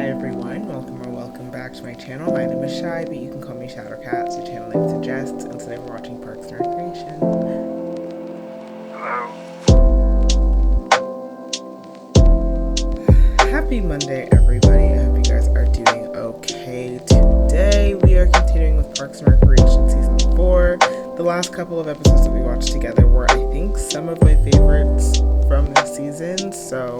Hi everyone, welcome or welcome back to my channel. My name is Shy, but you can call me Shadowcat, so channel name suggests, and today we're watching Parks and Recreation. Hello. Happy Monday everybody, I hope you guys are doing okay. Today we are continuing with Parks and Recreation Season 4. The last couple of episodes that we watched together were, I think, some of my favorites from this season, so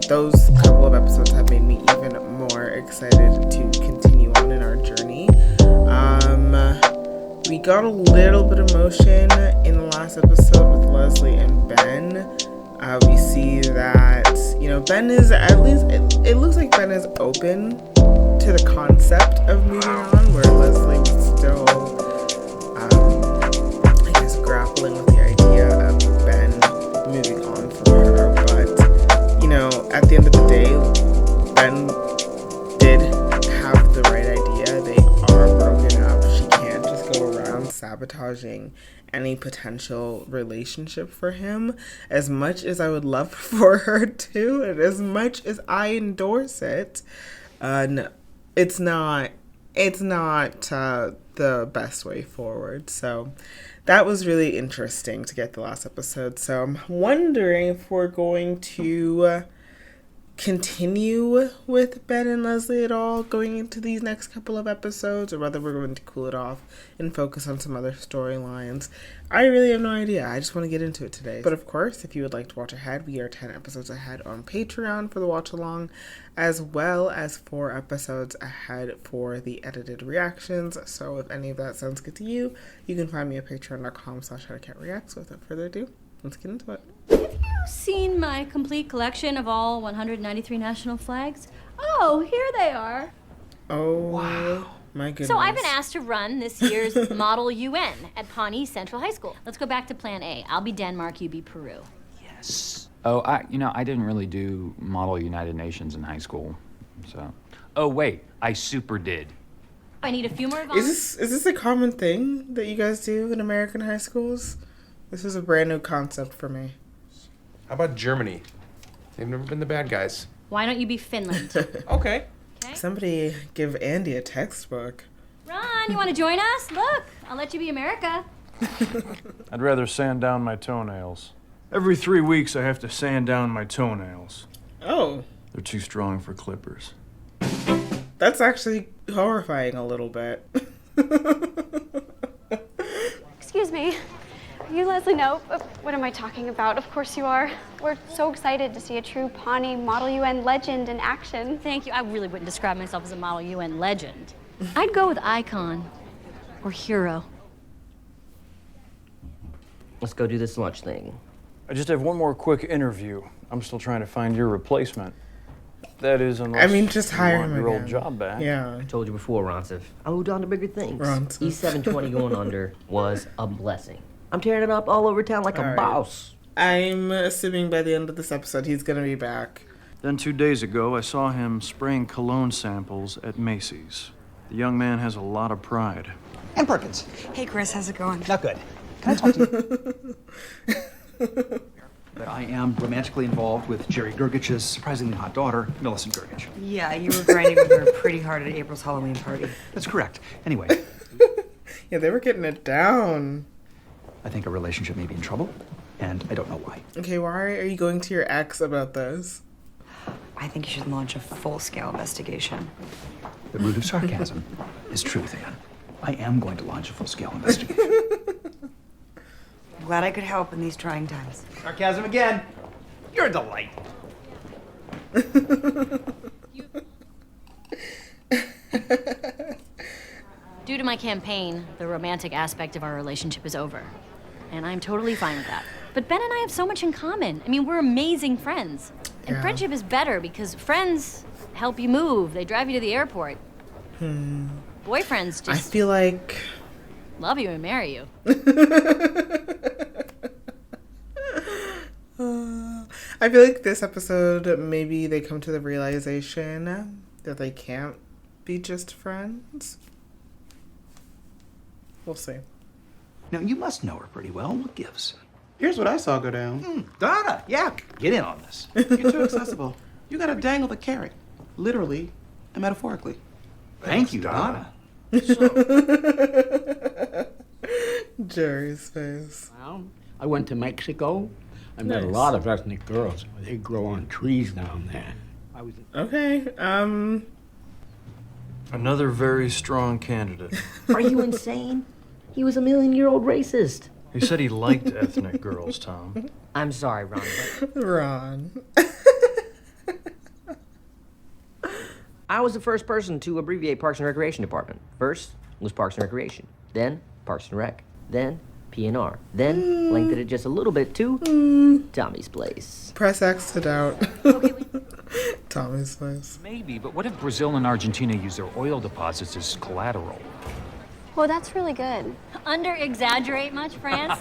those couple of episodes have made me even more excited to continue on in our journey. We got a little bit of motion in the last episode with Leslie and Ben. We see that, Ben is at least, it looks like Ben is open to the concept of moving on, where Leslie was still, grappling with the idea of Ben moving on from her, but at the end of the day, Ben did have the right idea. They are broken up. She can't just go around sabotaging any potential relationship for him. As much as I would love for her to, and as much as I endorse it, no, it's not the best way forward. So that was really interesting to get the last episode. So I'm wondering if we're going to continue with Ben and Leslie at all going into these next couple of episodes, or whether we're going to cool it off and focus on some other storylines. I really have no idea. I just want to get into it today. But of course, if you would like to watch ahead, we are 10 episodes ahead on Patreon for the watch along, as well as 4 episodes ahead for the edited reactions. So if any of that sounds good to you, you can find me at patreon.com/shadowcatreacts. Without further ado, let's get into it. Have you seen my complete collection of all 193 national flags? Oh, here they are. Oh, wow. My goodness. So I've been asked to run this year's Model UN at Pawnee Central High School. Let's go back to Plan A. I'll be Denmark, you be Peru. Yes. Oh, I didn't really do Model United Nations in high school, so. Oh, wait, I super did. I need a few more Is this a common thing that you guys do in American high schools? This is a brand new concept for me. How about Germany? They've never been the bad guys. Why don't you be Finland? Okay. Somebody give Andy a textbook. Ron, you want to join us? Look, I'll let you be America. I'd rather sand down my toenails. Every 3 weeks I have to sand down my toenails. Oh. They're too strong for clippers. That's actually horrifying a little bit. Excuse me. You Leslie know. What am I talking about? Of course you are. We're so excited to see a true Pawnee Model UN legend in action. Thank you. I really wouldn't describe myself as a Model UN legend. I'd go with icon or hero. Let's go do this lunch thing. I just have one more quick interview. I'm still trying to find your replacement. That is, unless just you hire want him your again. old job back. Yeah. I told you before, Ronciv. I moved on to bigger things. Ronciv. E720 going under was a blessing. I'm tearing it up all over town like a boss. I'm assuming by the end of this episode he's gonna be back. Then 2 days ago, I saw him spraying cologne samples at Macy's. The young man has a lot of pride. And Perkins. Hey, Chris, how's it going? Not good. Can I talk to you? But I am romantically involved with Jerry Gergich's surprisingly hot daughter, Millicent Gergich. Yeah, you were grinding with her pretty hard at April's Halloween party. That's correct. Anyway. Yeah, they were getting it down. I think our relationship may be in trouble, and I don't know why. Okay, why are you going to your ex about this? I think you should launch a full-scale investigation. The root of sarcasm is truth, Anne. I am going to launch a full-scale investigation. I'm glad I could help in these trying times. Sarcasm again. You're a delight. Due to my campaign, the romantic aspect of our relationship is over. And I'm totally fine with that. But Ben and I have so much in common. I mean, we're amazing friends. And friendship is better because friends help you move. They drive you to the airport. Boyfriends just... I feel like... love you and marry you. I feel like this episode, maybe they come to the realization that they can't be just friends. We'll see. Now, you must know her pretty well. What gives? Here's what I saw go down. Donna, yeah, get in on this. You're too accessible. You gotta dangle the carrot, literally and metaphorically. Thank you, Donna. Jerry's face. Well, I went to Mexico. I met a Nice. lot of ethnic girls. They grow on trees down there. I was Okay. Another very strong candidate. Are you insane? He was a million-year-old racist. He said he liked ethnic girls, Tom. I'm sorry, Ron, but Ron. I was the first person to abbreviate Parks and Recreation Department. First was Parks and Recreation, then Parks and Rec, then P&R, then lengthened it just a little bit to Tommy's Place. Press X to doubt. Tommy's place. Maybe, but what if Brazil and Argentina use their oil deposits as collateral? Well, that's really good. Under-exaggerate much, France?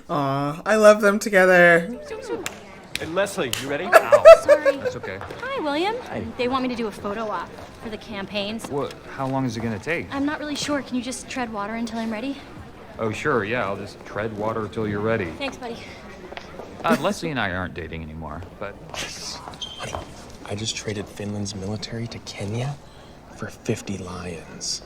Aw, I love them together. Hey, Leslie, you ready? Sorry. That's okay. Hi, William. They want me to do a photo op for the campaigns. What? How long is it gonna take? I'm not really sure. Can you just tread water until I'm ready? Oh, sure, yeah, I'll just tread water till you're ready. Thanks, buddy. Leslie and I aren't dating anymore, but... Honey, I just traded Finland's military to Kenya for 50 lions.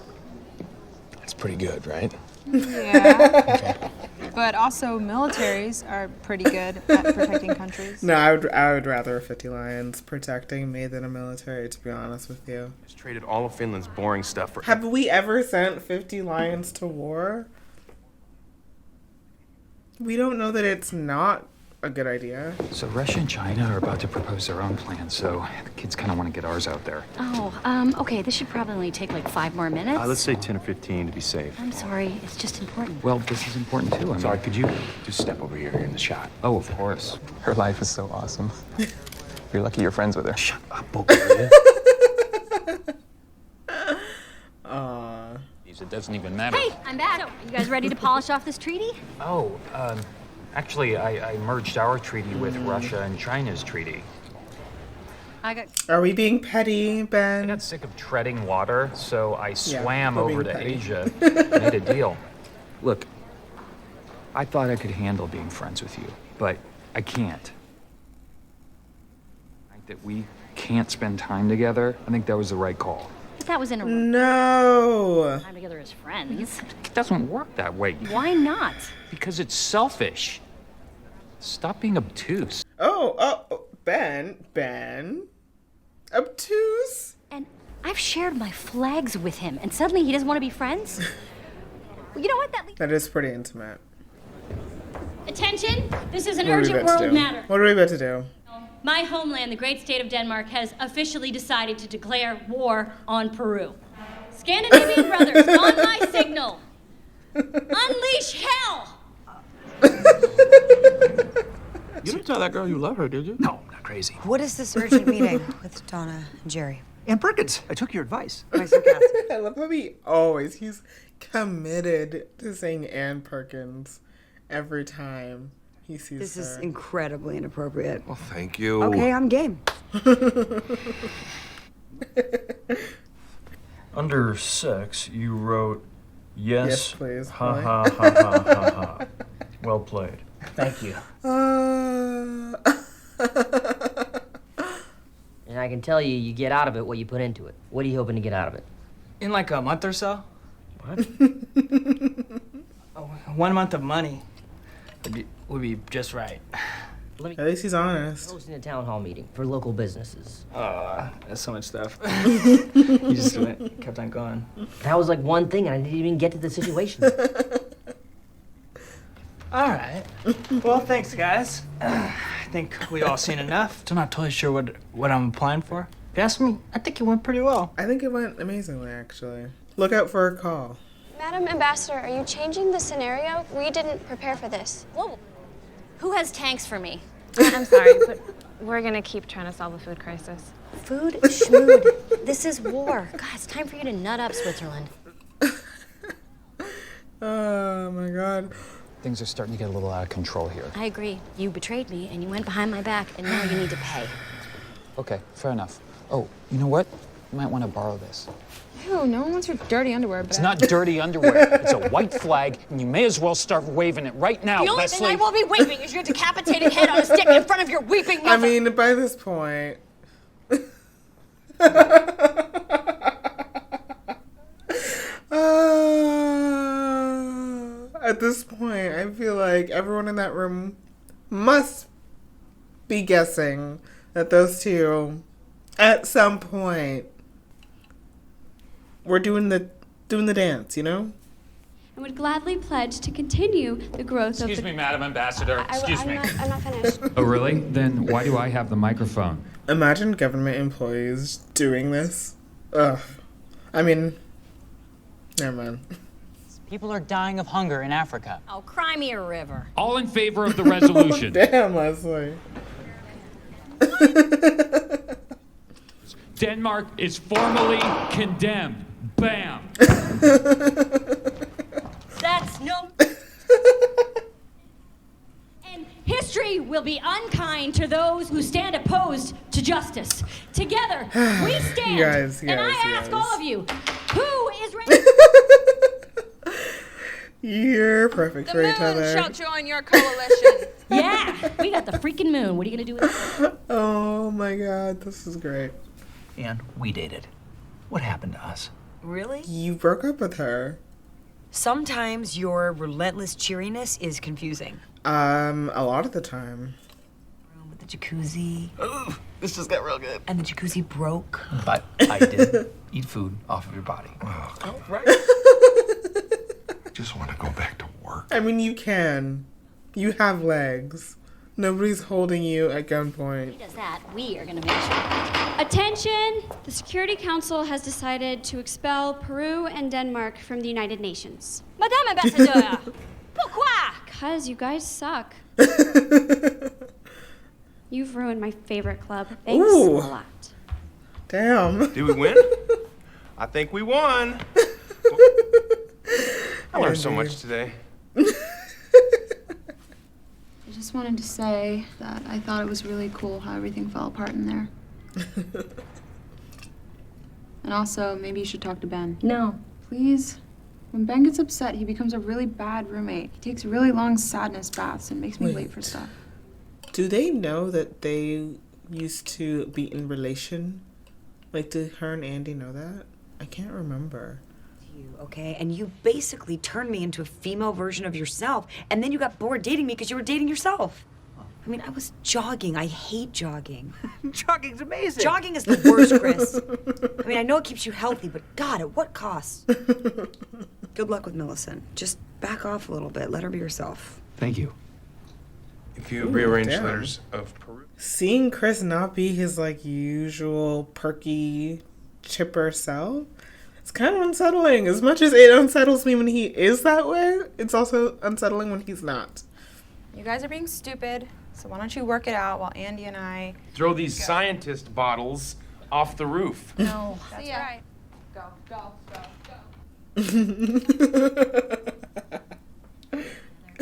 That's pretty good, right? Yeah. But also, militaries are pretty good at protecting countries. No, I would rather 50 lions protecting me than a military, to be honest with you. Just traded all of Finland's boring stuff for... Have we ever sent 50 lions to war? We don't know that it's not a good idea. So Russia and China are about to propose their own plan, so the kids kind of want to get ours out there. Oh, okay. This should probably only take like 5 more minutes. Let's say 10 or 15 to be safe. I'm sorry. It's just important. Well, this is important too. Sorry, could you just step over here in the shot? Oh, of course. Her life is so awesome. You're lucky you're friends with her. Shut up, Bulgaria. It doesn't even matter. Hey, I'm back. So, you guys ready to polish off this treaty? Oh, actually, I merged our treaty with Russia and China's treaty. Are we being petty, I Ben? got sick of treading water, so I swam we're over being to petty. Asia and made a deal. Look, I thought I could handle being friends with you, but I can't. That we can't spend time together, I think that was the right call. But that was in a No. time together as friends. It doesn't work that way. Why not? Because it's selfish. Stop being obtuse. Oh, Ben. Obtuse? And I've shared my flags with him, and suddenly he doesn't want to be friends? Well, you know what? That is pretty intimate. Attention! This is an What are we urgent about to world do? matter. What are we about to do? My homeland, the great state of Denmark, has officially decided to declare war on Peru. Scandinavian brothers, on my signal, unleash hell! You didn't tell that girl you love her, did you? No, not crazy. What is this urgent meeting with Donna and Jerry? Ann Perkins, I took your advice. Am I sarcastic? I love how he's committed to saying Ann Perkins every time he sees This her. is incredibly inappropriate. Well, thank you. Okay, I'm game. Under sex, you wrote, yes, Yes, please, ha boy." ha ha ha ha ha. Well played. Thank you. And I can tell you, you get out of it what you put into it. What are you hoping to get out of it? In like a month or so? What? 1 month of money would be just right. At least he's honest. Hosting a town hall meeting for local businesses. That's so much stuff. You just kept on going. That was like one thing, and I didn't even get to the situation. All right. Well, thanks, guys. I think we all seen enough. I'm not totally sure what I'm applying for. If you ask me, I think it went pretty well. I think it went amazingly, actually. Look out for a call. Madam Ambassador, are you changing the scenario? We didn't prepare for this. Whoa. Who has tanks for me? I'm sorry, but we're gonna keep trying to solve the food crisis. Food? Schmood. This is war. God, it's time for you to nut up, Switzerland. Oh my god. Things are starting to get a little out of control here. I agree. You betrayed me, and you went behind my back, and now you need to pay. Okay, fair enough. Oh, you know what? You might want to borrow this. Ew, no one wants your dirty underwear. But It's not dirty underwear. It's a white flag, and you may as well start waving it right now, The only Leslie. thing I will be waving is your decapitated head on a stick in front of your weeping mother. I mean, by this point. At this point, I feel like everyone in that room must be guessing that those two, at some point, were doing the dance, you know? And would gladly pledge to continue the growth Excuse of the... me, Madam Ambassador. Excuse me. I'm not finished. Oh, really? Then why do I have the microphone? Imagine government employees doing this. Ugh. I mean, never mind. People are dying of hunger in Africa. Oh, cry me a river. All in favor of the resolution. Damn, Leslie. Denmark is formally condemned. Bam. That's no... And history will be unkind to those who stand opposed to justice. Together, we stand. Yes, and I yes, ask yes. all of you, who is ready? You're perfect for each other. shall join your coalition. Yeah, we got the freaking moon. What are you gonna do with it? Oh my god, this is great. And we dated. What happened to us? Really? You broke up with her. Sometimes your relentless cheeriness is confusing. A lot of the time. With the jacuzzi. Ooh, this just got real good. And the jacuzzi broke. But I did eat food off of your body. Oh, right. just want to go back to work. I mean, you can. You have legs. Nobody's holding you at gunpoint. He does that. We are gonna make sure. Attention! The Security Council has decided to expel Peru and Denmark from the United Nations. Madame Ambassadeur! Pourquoi? Because you guys suck. You've ruined my favorite club. Thanks Ooh. a lot. Damn. Did we win? I think we won. I learned so much today. I just wanted to say that I thought it was really cool how everything fell apart in there. And also, maybe you should talk to Ben. No. Please? When Ben gets upset, he becomes a really bad roommate. He takes really long sadness baths and makes me wait for stuff. Do they know that they used to be in relation? Like, did her and Andy know that? I can't remember. Okay, and you basically turned me into a female version of yourself, and then you got bored dating me because you were dating yourself. I mean, I was jogging. I hate jogging. Jogging's amazing. Jogging is the worst, Chris. I mean, I know it keeps you healthy, but God, at what cost? Good luck with Millicent. Just back off a little bit. Let her be herself. Thank you. If you Ooh, rearrange damn. letters of Peru. Seeing Chris not be his, like, usual perky, chipper self, it's kind of unsettling. As much as it unsettles me when he is that way, it's also unsettling when he's not. You guys are being stupid, so why don't you work it out while Andy and I... Throw these scientist bottles off the roof. No, that's right. Go, go, go, go.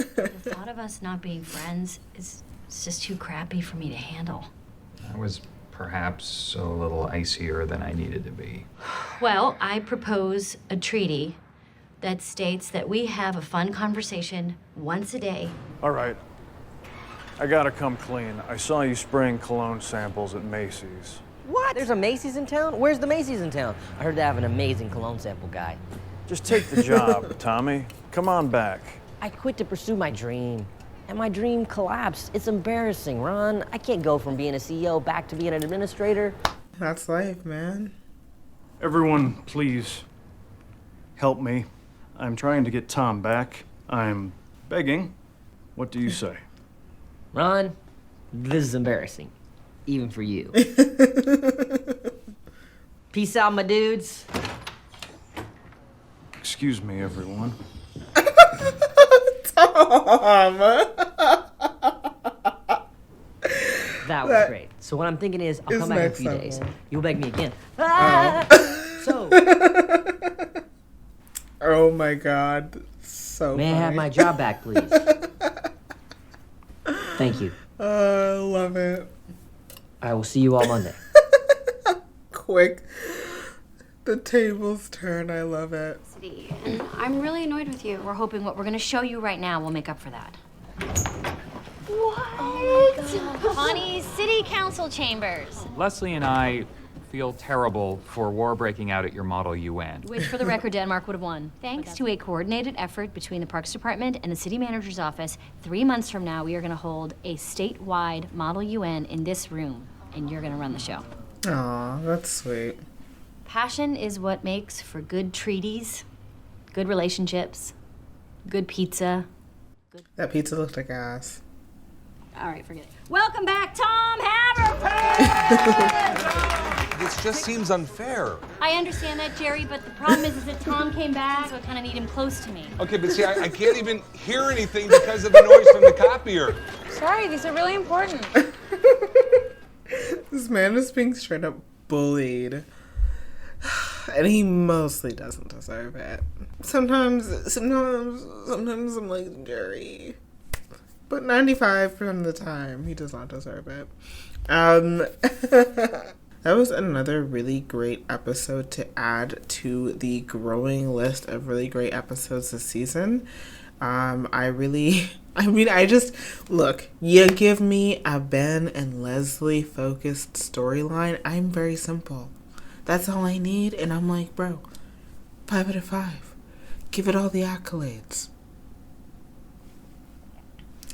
The thought of us not being friends is just too crappy for me to handle. I was perhaps a little icier than I needed to be. Well, I propose a treaty that states that we have a fun conversation once a day. All right. I gotta come clean. I saw you spraying cologne samples at Macy's. What? There's a Macy's in town? Where's the Macy's in town? I heard they have an amazing cologne sample guy. Just take the job, Tommy. Come on back. I quit to pursue my dream. And my dream collapsed. It's embarrassing, Ron. I can't go from being a CEO back to being an administrator. That's life, man. Everyone, please help me. I'm trying to get Tom back. I'm begging. What do you say? Ron, this is embarrassing. Even for you. Peace out, my dudes. Excuse me, everyone. Tom! That was great. So what I'm thinking is, I'll is come back in a next few level. days. You'll beg me again. Ah! So, Oh my god. So may I have funny. my job back, please? Thank you. Love it. I will see you all Monday. Quick. The tables turn. I love it. And I'm really annoyed with you. We're hoping what we're gonna show you right now will make up for that. What? Bonnie's City Council chambers. Leslie and I feel terrible for war breaking out at your model UN. Which, for the record, Denmark would have won. Thanks to a coordinated effort between the Parks Department and the City Manager's Office, 3 months from now, we are going to hold a statewide Model UN in this room, and you're going to run the show. Aw, that's sweet. Passion is what makes for good treaties, good relationships, good pizza. That pizza looked like ass. All right, forget it. Welcome back, Tom Haverford! This just seems unfair. I understand that, Jerry, but the problem is that Tom came back, so I kind of need him close to me. Okay, but see, I can't even hear anything because of the noise from the copier. Sorry, these are really important. This man is being straight up bullied. And he mostly doesn't deserve it. Sometimes I'm like, Jerry. But 95% of the time, he does not deserve it. That was another really great episode to add to the growing list of really great episodes this season. Look, you give me a Ben and Leslie focused storyline, I'm very simple. That's all I need, and I'm like, bro, 5 out of 5. Give it all the accolades.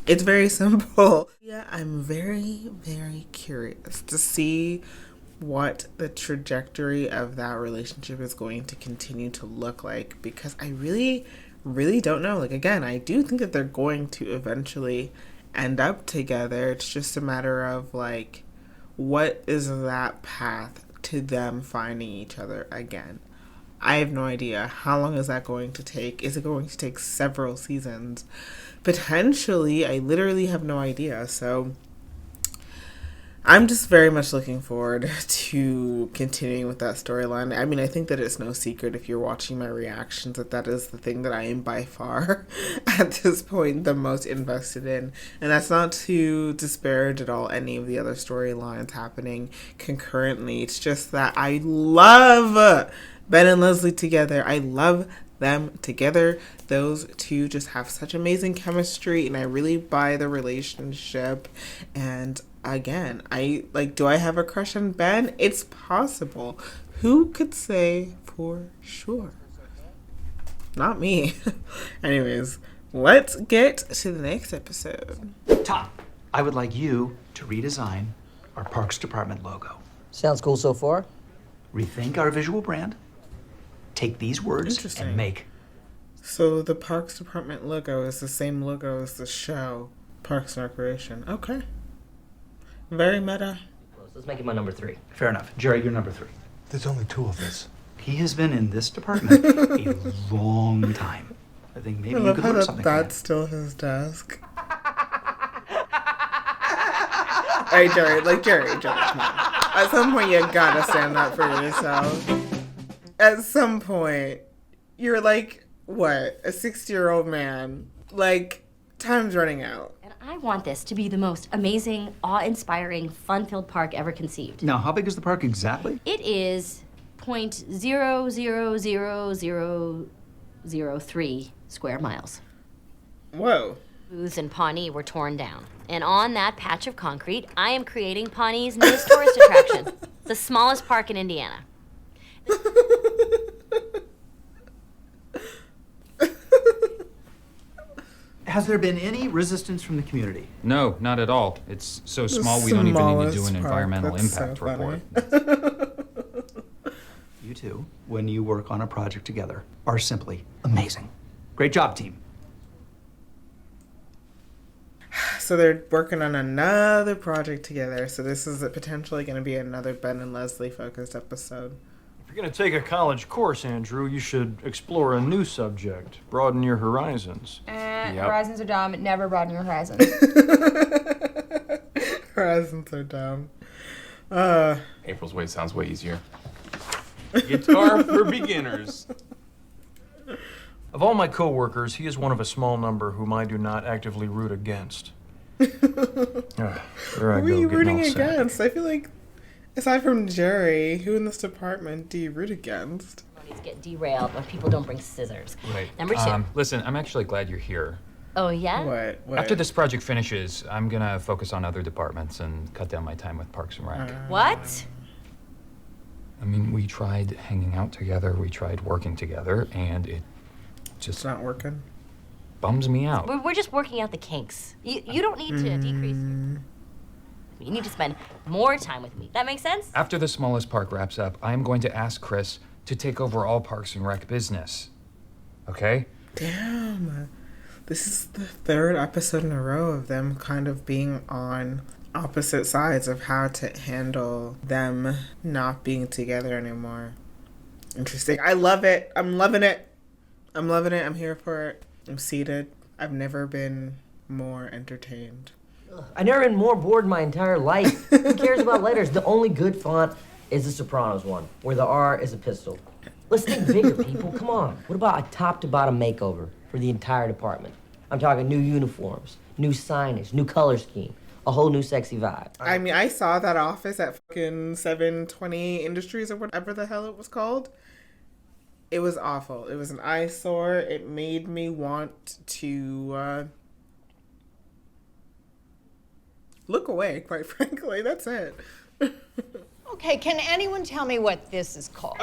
It's very simple. Yeah, I'm very, very curious to see what the trajectory of that relationship is going to continue to look like, because I really, really don't know. Like, again, I do think that they're going to eventually end up together. It's just a matter of, like, what is that path to them finding each other again? I have no idea. How long is that going to take? Is it going to take several seasons? Potentially. I literally have no idea. So I'm just very much looking forward to continuing with that storyline. I mean, I think that it's no secret if you're watching my reactions that is the thing that I am by far at this point the most invested in. And that's not to disparage at all any of the other storylines happening concurrently. It's just that I love Ben and Leslie together. I love them together. Those two just have such amazing chemistry, and I really buy the relationship. And again, do I have a crush on Ben? It's possible. Who could say for sure? Not me. Anyways, let's get to the next episode. Tom, I would like you to redesign our Parks Department logo. Sounds cool so far. Rethink our visual brand. Take these words and make. So the Parks Department logo is the same logo as the show, Parks and Recreation. Okay. Very meta. Let's make it my number 3. Fair enough. Jerry, you're number 3. There's only 2 of us. He has been in this department a long time. I think maybe you could learn something from him. That's still his desk. Hey, Jerry, come on. At some point, you gotta stand up for yourself. At some point, you're like, what, a 60-year-old man. Like, time's running out. And I want this to be the most amazing, awe-inspiring, fun-filled park ever conceived. Now, how big is the park exactly? It is 0.000003 square miles. Whoa. Booths in Pawnee were torn down. And on that patch of concrete, I am creating Pawnee's newest tourist attraction, the smallest park in Indiana. Has there been any resistance from the community? No, not at all. It's so small we don't even need to do an environmental impact report. You two, when you work on a project together, are simply amazing. Great job, team. So they're working on another project together. So this is potentially going to be another Ben and Leslie focused episode. If you're going to take a college course, Andrew, you should explore a new subject. Broaden your horizons. Horizons are dumb. Never broaden your horizons. Horizons are dumb. April's way sounds way easier. Guitar for beginners. Of all my coworkers, he is one of a small number whom I do not actively root against. There I Who are go, you getting rooting all sad. against? I feel like Aside from Jerry, who in this department do you root against? Parties get derailed when people don't bring scissors. Wait. Number 2. Listen, I'm actually glad you're here. Oh, yeah? What? After this project finishes, I'm gonna focus on other departments and cut down my time with Parks and Rec. What? I mean, we tried hanging out together, we tried working together, and it just... It's not working? Bums me out. We're just working out the kinks. You don't need to decrease. You need to spend more time with me. That makes sense? After the smallest park wraps up, I'm going to ask Chris to take over all Parks and Rec business. Okay? Damn. This is the 3rd episode in a row of them kind of being on opposite sides of how to handle them not being together anymore. Interesting. I love it. I'm loving it. I'm loving it. I'm here for it. I'm seated. I've never been more entertained. I've never been more bored in my entire life. Who cares about letters? The only good font is the Sopranos one, where the R is a pistol. Let's think bigger, people. Come on. What about a top-to-bottom makeover for the entire department? I'm talking new uniforms, new signage, new color scheme, a whole new sexy vibe. I mean, I saw that office at fucking 720 Industries or whatever the hell it was called. It was awful. It was an eyesore. It made me want to look away, quite frankly. That's it. Okay, can anyone tell me what this is called?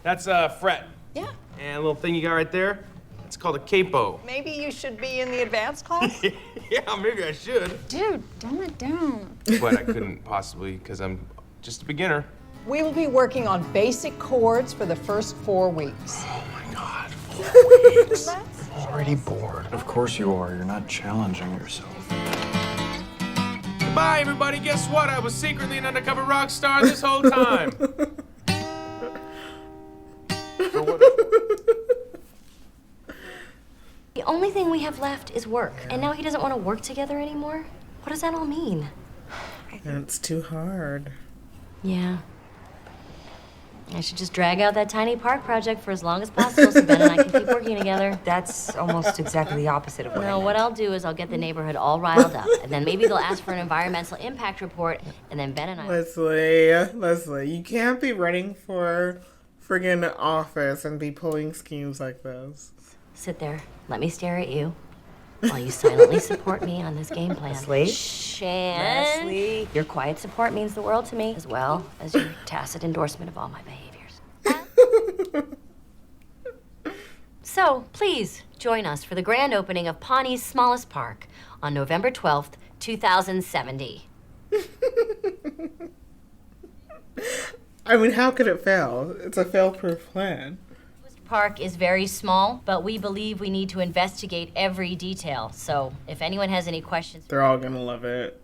That's fret. Yeah. And a little thing you got right there, it's called a capo. Maybe you should be in the advanced class? Yeah, maybe I should. Dude, dumb it down. But I couldn't possibly because I'm just a beginner. We will be working on basic chords for the first 4 weeks. Oh my God, 4 weeks. I'm already bored. Of course you are. You're not challenging yourself. Goodbye, everybody. Guess what? I was secretly an undercover rock star this whole time. The only thing we have left is work. And now he doesn't want to work together anymore? What does that all mean? And it's too hard. Yeah. I should just drag out that tiny park project for as long as possible so Ben and I can keep working together. That's almost exactly the opposite of what I No, meant. what I'll do is I'll get the neighborhood all riled up, and then maybe they'll ask for an environmental impact report, and then Ben and I... Leslie, you can't be running for friggin' office and be pulling schemes like this. Sit there. Let me stare at you while you silently support me on this game plan. Leslie? Shan. Leslie? Your quiet support means the world to me, as well as your tacit endorsement of all my behaviors. So, please join us for the grand opening of Pawnee's smallest park on November 12th, 2070. I mean, how could it fail? It's a fail-proof plan. Park is very small, but we believe we need to investigate every detail. So, if anyone has any questions... They're all gonna love it.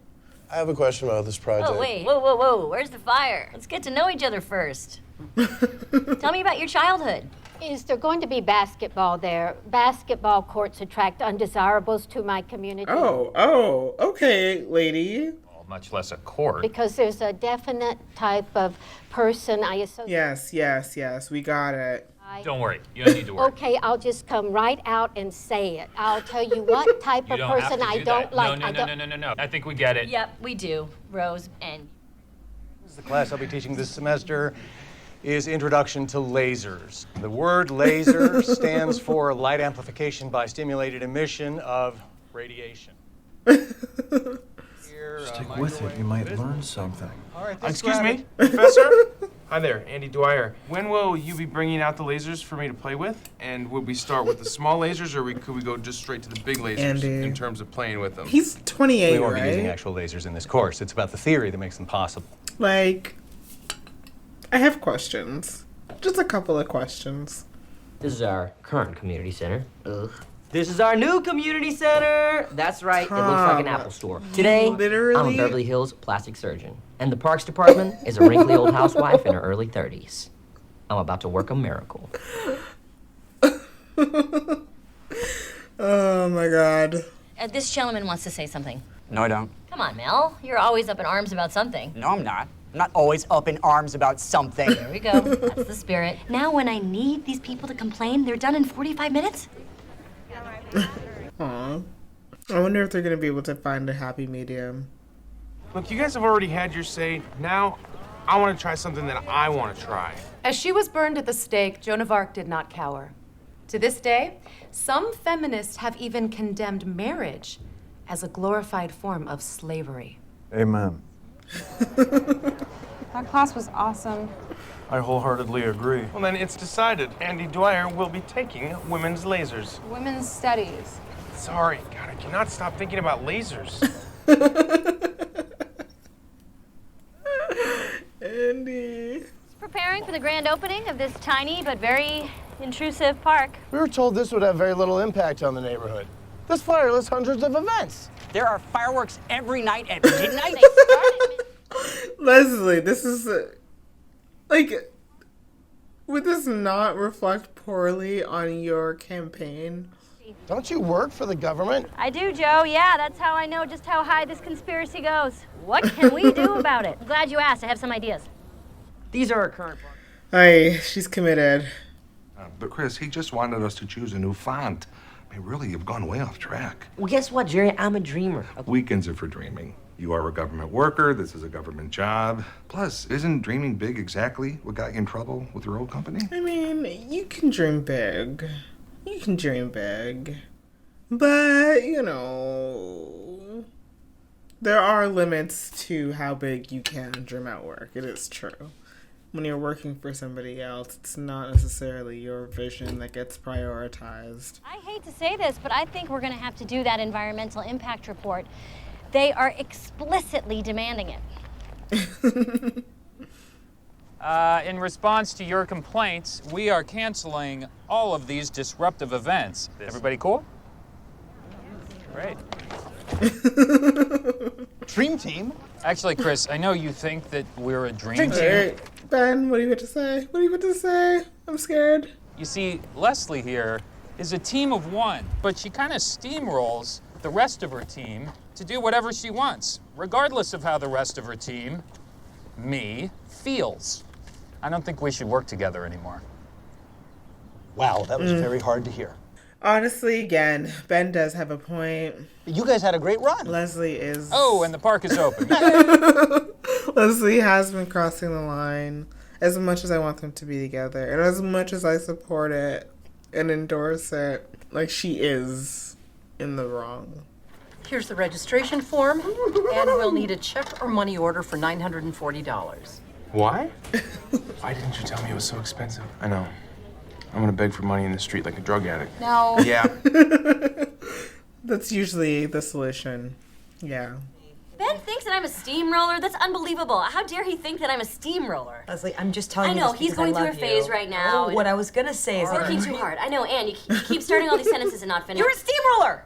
I have a question about this project. Oh, wait. Whoa. Where's the fire? Let's get to know each other first. Tell me about your childhood. Is there going to be basketball there? Basketball courts attract undesirables to my community. Oh, okay, lady. Well, much less a court. Because there's a definite type of person I associate. Yes, we got it. Don't worry, you don't need to worry. Okay, I'll just come right out and say it. I'll tell you what type You of don't have person to I do don't that. like. No. I think we get it. Yep, we do, Rose, and... The class I'll be teaching this semester is Introduction to Lasers. The word laser stands for light amplification by stimulated emission of radiation. Stick with it. You might learn something. All right, thanks, Excuse Gravity. me, Professor? Hi there, Andy Dwyer. When will you be bringing out the lasers for me to play with? And would we start with the small lasers, or could we go just straight to the big lasers Andy. in terms of playing with them? He's 28, We won't be using right? actual lasers in this course. It's about the theory that makes them possible. Like, I have questions. Just a couple of questions. This is our current community center. Ugh. This is our new community center. That's right, it looks like an Tom. Apple store. Today, I'm a Literally? Beverly Hills plastic surgeon. And the Parks Department is a wrinkly old housewife in her early 30s. I'm about to work a miracle. Oh my god. This gentleman wants to say something. No, I don't. Come on, Mel. You're always up in arms about something. No, I'm not. I'm not always up in arms about something. There we go. That's the spirit. Now, when I need these people to complain, they're done in 45 minutes? Aw. I wonder if they're gonna be able to find a happy medium. Look, you guys have already had your say. Now, I want to try something that I want to try. As she was burned at the stake, Joan of Arc did not cower. To this day, some feminists have even condemned marriage as a glorified form of slavery. Amen. That class was awesome. I wholeheartedly agree. Well, then it's decided. Andy Dwyer will be taking women's lasers. Women's studies. Sorry, God, I cannot stop thinking about lasers. Andy. Preparing for the grand opening of this tiny but very intrusive park. We were told this would have very little impact on the neighborhood. This flyer lists hundreds of events. There are fireworks every night at midnight. Leslie, this is like, would this not reflect poorly on your campaign? Don't you work for the government? I do, Joe. Yeah, that's how I know just how high this conspiracy goes. What can we do about it? I'm glad you asked. I have some ideas. These are our current. Aye, she's committed. But Chris, he just wanted us to choose a new font. I mean, really, you've gone way off track. Well, guess what, Jerry? I'm a dreamer. Weekends are for dreaming. You are a government worker. This is a government job. Plus, isn't dreaming big exactly what got you in trouble with your old company? I mean, you can dream big. You can dream big. But, you know, there are limits to how big you can dream at work. It is true. When you're working for somebody else, it's not necessarily your vision that gets prioritized. I hate to say this, but I think we're going to have to do that environmental impact report. They are explicitly demanding it. In response to your complaints, we are canceling all of these disruptive events. Everybody cool? Great. Dream team? Actually, Chris, I know you think that we're a dream team. Hey, Ben, what do you got to say? What do you got to say? I'm scared. You see, Leslie here is a team of one, but she kind of steamrolls the rest of her team to do whatever she wants, regardless of how the rest of her team, me, feels. I don't think we should work together anymore. Wow, that was very hard to hear. Honestly, again, Ben does have a point. You guys had a great run. Leslie is... Oh, and the park is open. Leslie has been crossing the line as much as I want them to be together. And as much as I support it and endorse it, like, she is in the wrong. Here's the registration form, and we'll need a check or money order for $940. Why? Why didn't you tell me it was so expensive? I know. I'm gonna beg for money in the street like a drug addict. No. Yeah. That's usually the solution. Yeah. Ben thinks that I'm a steamroller? That's unbelievable. How dare he think that I'm a steamroller? Leslie, I'm just telling I you know, this he's because going I through a love phase you. right now. Oh, what I was gonna say is You're that working too hard. I know, Anne, you keep starting all these sentences and not finishing. you're a steamroller.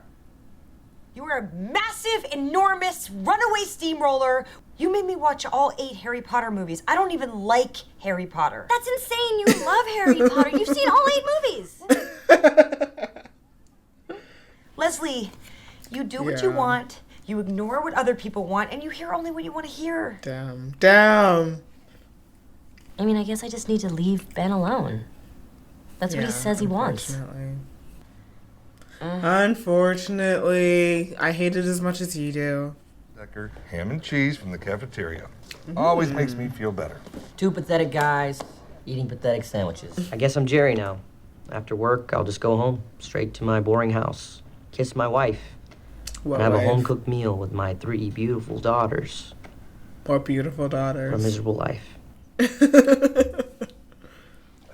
You were a massive, enormous, runaway steamroller. You made me watch all 8 Harry Potter movies. I don't even like Harry Potter. That's insane. You love Harry Potter. You've seen all 8 movies. Leslie, you do what you want, you ignore what other people want, and you hear only what you want to hear. Damn. Damn. I mean, I guess I just need to leave Ben alone. That's what he says he wants. Unfortunately, I hate it as much as you do. Decker, ham and cheese from the cafeteria. Always makes me feel better. 2 pathetic guys eating pathetic sandwiches. I guess I'm Jerry now. After work, I'll just go home, straight to my boring house, kiss my wife, What Oh, and have wife? a home-cooked meal with my 3 beautiful daughters. What beautiful daughters. For a miserable life. And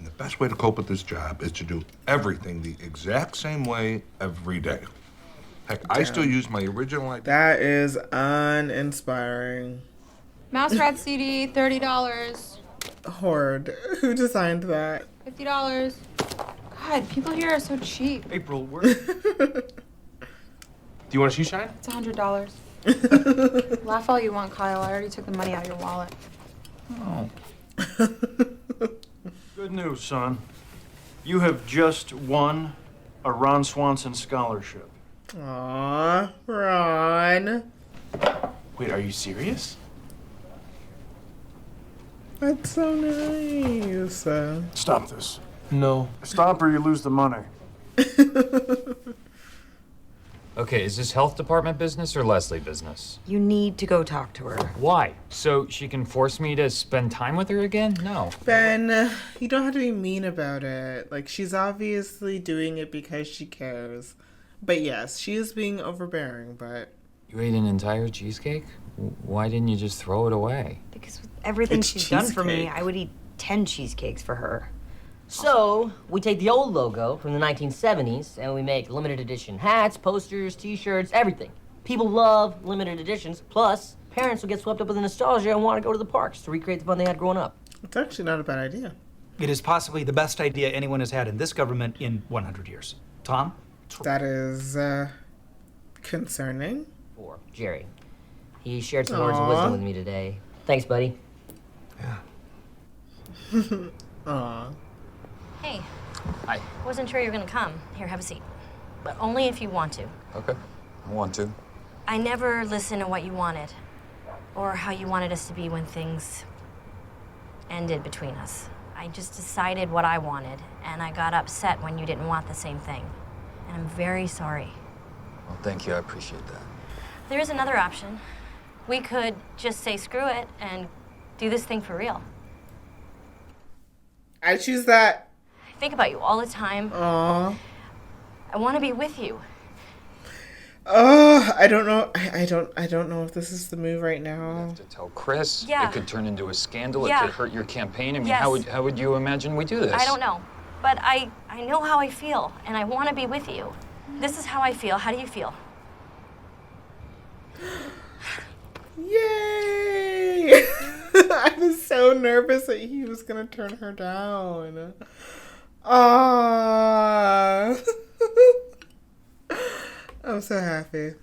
the best way to cope with this job is to do everything the exact same way every day. Heck, I still use my original idea. That is uninspiring. Mouse Rat CD, $30. Horde. Who designed that? $50. God, people here are so cheap. April, we're... Do you want a shoe shine? It's $100. Laugh all you want, Kyle. I already took the money out of your wallet. Oh. Good news, son. You have just won a Ron Swanson scholarship. Aw, Ron. Wait, are you serious? That's so nice. Stop this. No. Stop or you lose the money. Okay, Okay, is this health department business or Leslie business? You need to go talk to her. Why? So she can force me to spend time with her again? No. Ben, you don't have to be mean about it. Like, she's obviously doing it because she cares. But yes, she is being overbearing, but... You ate an entire cheesecake? Why didn't you just throw it away? Because with everything she's done for me, I would eat 10 cheesecakes for her. So, we take the old logo from the 1970s and we make limited edition hats, posters, t-shirts, everything. People love limited editions, plus parents will get swept up with the nostalgia and want to go to the parks to recreate the fun they had growing up. It's actually not a bad idea. It is possibly the best idea anyone has had in this government in 100 years. Tom? That is, concerning. For Jerry. He shared some words of wisdom with me today. Thanks, buddy. Aw. Hey. Hi. Wasn't sure you were gonna come. Here, have a seat. But only if you want to. Okay, I want to. I never listened to what you wanted. Or how you wanted us to be when things ended between us. I just decided what I wanted, and I got upset when you didn't want the same thing. And I'm very sorry. Well, thank you, I appreciate that. There is another option. We could just say screw it and do this thing for real. I choose that. I think about you all the time. Aw. I want to be with you. Oh, I don't know. I don't know if this is the move right now. To tell Chris, Yeah. it could turn into a scandal. Yeah. It could hurt your campaign. I mean, Yes. how would you imagine we do this? I don't know. But I know how I feel, and I want to be with you. This is how I feel. How do you feel? Yay! I was so nervous that he was gonna turn her down. Ah, I'm so happy.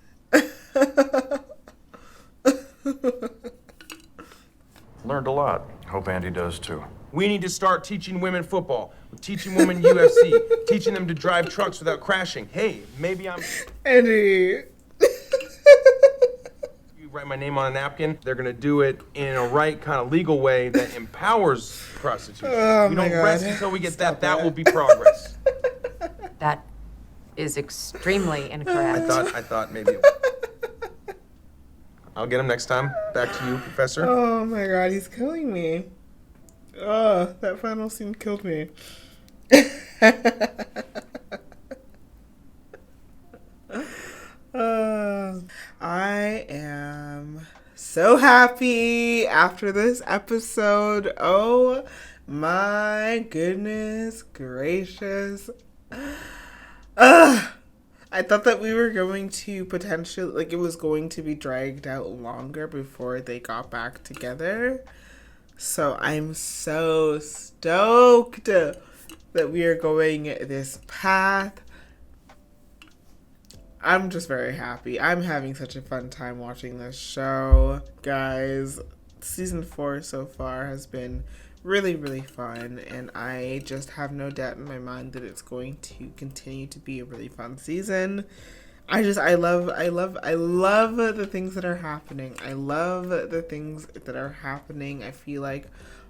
Learned a lot. Hope Andy does too. We need to start teaching women football, teaching women UFC, teaching them to drive trucks without crashing. Hey, maybe I'm... Andy. You write my name on a napkin, they're gonna do it in a right kind of legal way that empowers prostitution. Oh we my don't rest God. until we get that. That will be progress. That is extremely incorrect. I thought maybe... I'll get him next time. Back to you, Professor. Oh my God, he's killing me. Oh, that final scene killed me. I am so happy after this episode. Oh my goodness gracious. I thought that we were going to potentially, like, it was going to be dragged out longer before they got back together. So I'm so stoked that we are going this path. I'm just very happy. I'm having such a fun time watching this show. Guys, season 4 so far has been really, really fun, and I just have no doubt in my mind that it's going to continue to be a really fun season. I love the things that are happening. I love the things that are happening. I feel like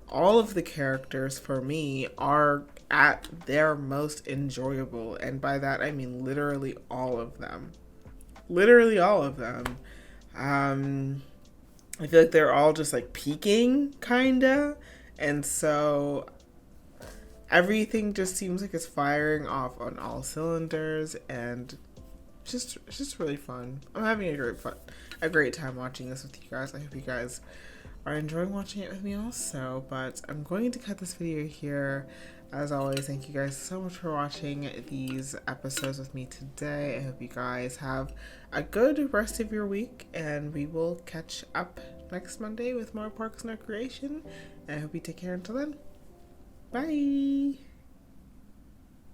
all of the characters for me are at their most enjoyable, and by that I mean literally all of them. Literally all of them. I feel like they're all just like peaking, kinda. And so everything just seems like it's firing off on all cylinders, and it's just really fun. I'm having a great time watching this with you guys. I hope you guys are enjoying watching it with me also. But I'm going to cut this video here. As always, thank you guys so much for watching these episodes with me today. I hope you guys have a good rest of your week, and we will catch up next Monday with more Parks and Recreation. And I hope you take care until then. Bye!